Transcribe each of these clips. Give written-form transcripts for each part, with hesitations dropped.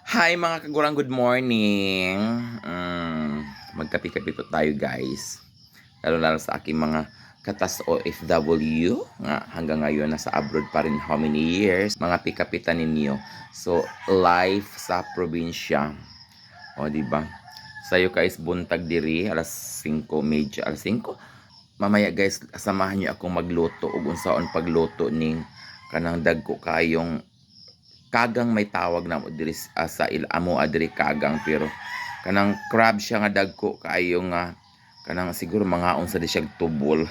Hi mga kagurang, good morning. Magkapi-kapi po tayo guys. Lalo sa aking mga katas OFW nga hanggang ngayon nasa abroad pa rin how many years. Mga pikapitan ninyo. So, life sa probinsya. O, diba? Sayo guys, buntag diri, alas 5, medyo alas 5. Mamaya guys, samahan niyo akong magluto ug unsaon pagluto ning kanang dagko kayong kagang may tawag na mo diri sa amo adiri kagang pero kanang crab siya nga dagko kaayo nga kanang siguro mga unsa di siya tubol.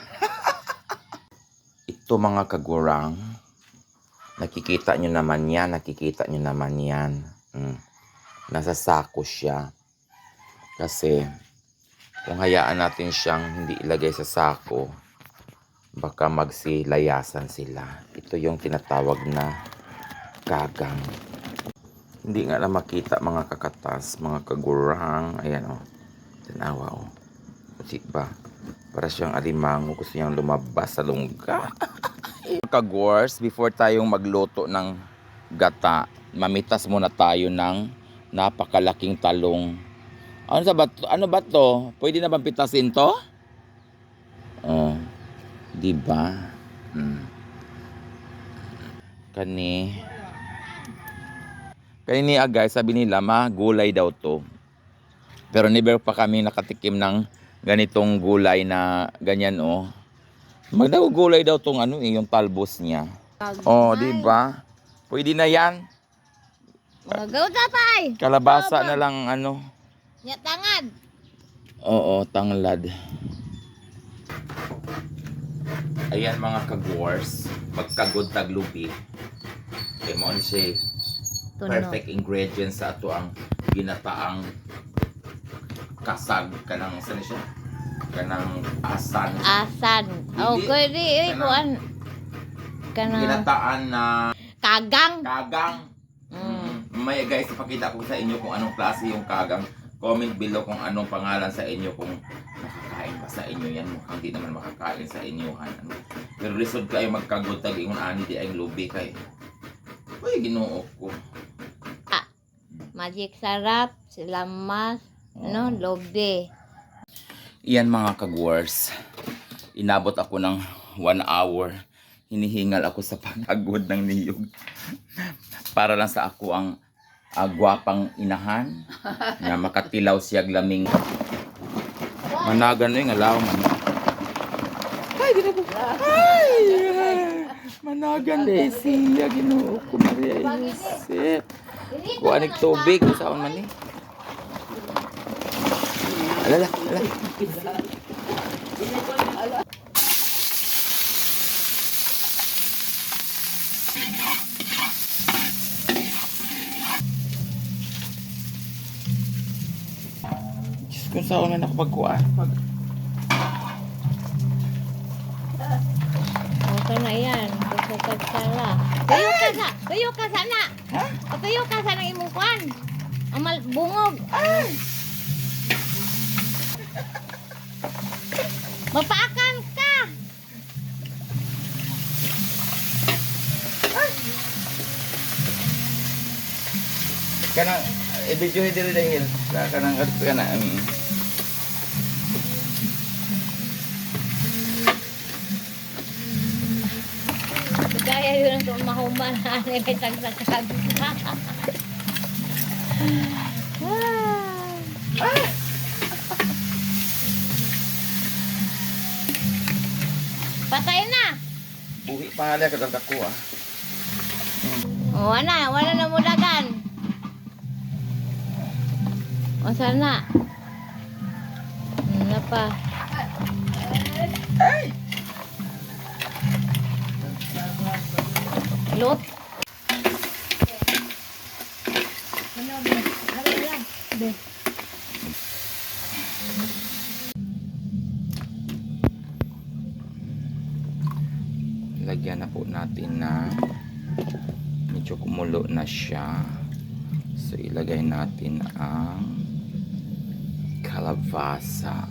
Ito mga kagurang, nakikita nyo naman yan. Nasa sako siya kasi kung hayaan natin siyang hindi ilagay sa sako baka magsilayasan sila. Ito yung tinatawag na kagang. Hindi nga na makita mga kakatas, mga kagurang. Ayan o. Tanawa o. Diba? Para siyang alimango. Gusto niyang lumabas sa lungga. Kagurs, before tayong magluto ng gata, mamitas muna tayo ng napakalaking talong. Ano ba to? Pwede na bang pitasin to? Oh. Diba? Kanina guys, sabi nila gulay daw to. Pero never pa kami nakatikim ng ganitong gulay na ganyan oh. Gulay daw tong yung talbos niya. Oh, di ba? Pwede na 'yan. Magaw tapay. Kalabasa na lang Nya tangad. Oo, tanglad. Ayan mga kagwars, pagkagod taglubi. Kay mo siya perfect ingredients sa ato ang ginataang kasag kanang saan siya? Kanang asan. Oh, pwede kuan. Kanang Ginataan na kagang. May guys, ipakita ko sa inyo kung anong klase yung kagang. Comment below kung anong pangalan sa inyo, kung nakakain ba sa inyo yan. Mukhang di naman makakain sa inyo. Pero lisod kayo magkagod tag ingon ani di ay lubi kay. Uy, Ginoo ko. Magic sarap, silamas, lobe. Iyan mga kagwars. Inabot ako ng 1 hour. Hinihingal ako sa pagod ng niyog. Para lang sa ako ang gwapang inahan na makatilaw siyag laming managan no yung alaw man. Ay, ginabo. Ay! Managan eh siya Ginoo ko Maria Joseph. Kuanig tubig saon man ni. Alala. Diyos ko saan na nakapagkuhan. Okay na yan. Kagsala. Tuyo ka sana. Ha? Tuyo ka sana imong kuan. Amal bungog. Ay! Mapaakan ka. Kanang i-video diri dahil kanang Kaya yun ang mahuman na kay tagsakag. Patay na. buhi pa hala kadang dako ah. Wala na mudagan. O sana. Ano pa? Ay! Lot. Lagyan na po natin na medyo kumulo na siya. So ilagay natin ang kalabasa.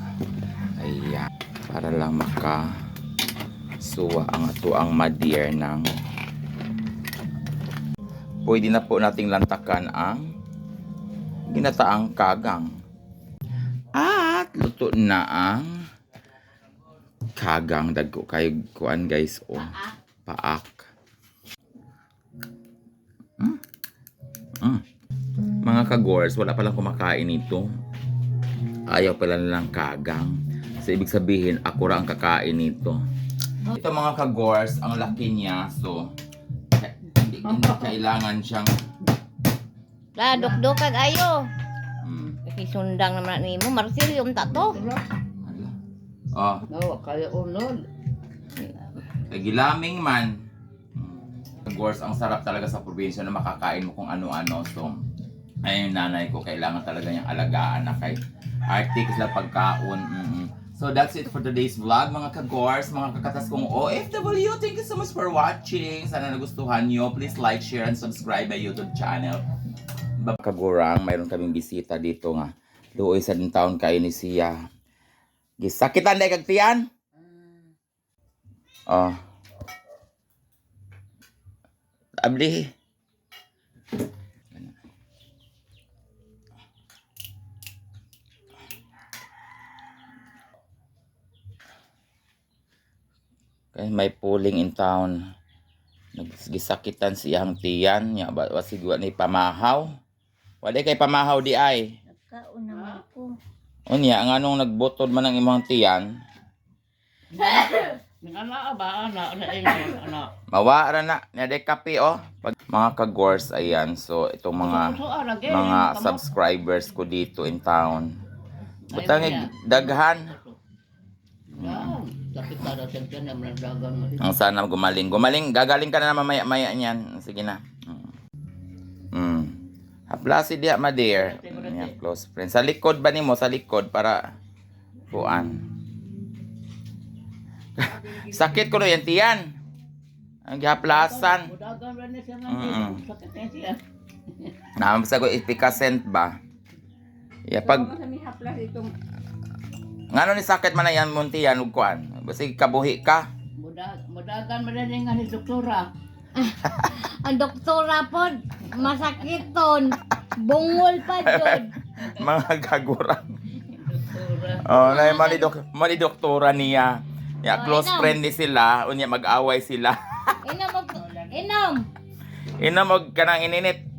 Ayan. Para lang makasuwa ang atuang madear ng. Pwede na po nating lantakan ang ginataang kagang. At luto na ang kagang. Dagko kayo kuan guys. Oh, paak. Mga kagors, wala palang kumakain nito. Ayaw pala nilang kagang. So, ibig sabihin, ako ra ang kakain nito. Ito mga kagors, ang laki niya. So, hindi kailangan siyang... La, dukdukag ayo. Sundang naman ni mo. Marsilyum ta to. Oh, No, kaya unod. gilaming man. Kagors, ang sarap talaga sa probinsya na makakain mo kung ano-ano. So, ayun yung nanay ko, kailangan talaga niyang alagaan na kay Arctic sa pagkaon. So that's it for today's vlog mga kagors, mga kakatas kong OFW. Thank you so much for watching. Sana nagustuhan nyo. Please like, share, and subscribe my YouTube channel. Kagurang, mayroon kaming bisita dito nga. Luoy sa din taon kayo ni siya. Gisakitan day kag tiyan? Oh. Abli. Kaya may pooling in town. Naggisakitan siyang tiyan. Ya, ba sigwa ni pamahaw. Wala kay pamahaw di ay. Nagkaon naman ko. Unya, nga nung nagbutod man ang imong tiyan. Anak ba? Anak na inyo. Anak. Mawara na. Nade kape oh. Pag, mga kagors, ayan. So, itong mga subscribers ko dito in town. Butang daghan. Sakit tada sa tiyan na dagan mo. Ang sana gumaling. Gumaling. Gagaling ka na maya niyan. Sige na. Hapla si Dia Madir. Yeah, close friend. Sa likod ba nimo? Sa likod para kuan. Sakit ko no yan tiyan. Ang gihaplasan. Dagan ra ni siya man. Sakit na siya. Namasa ko ipikasent ba? Ya pag Kami haplas itong ngano ni sakit man na yan munti yan ug kuan. Basta kabuhi ka. mudagan man rin nga ni doktora. Ang doktora po, masakiton. Bungol pa jud. Mga kagurang. Doktora. Oh, na mali doktora niya. Ya Oh, close inom. friend ni sila, unya mag-away sila. Inom. Ina mag kanang ininit.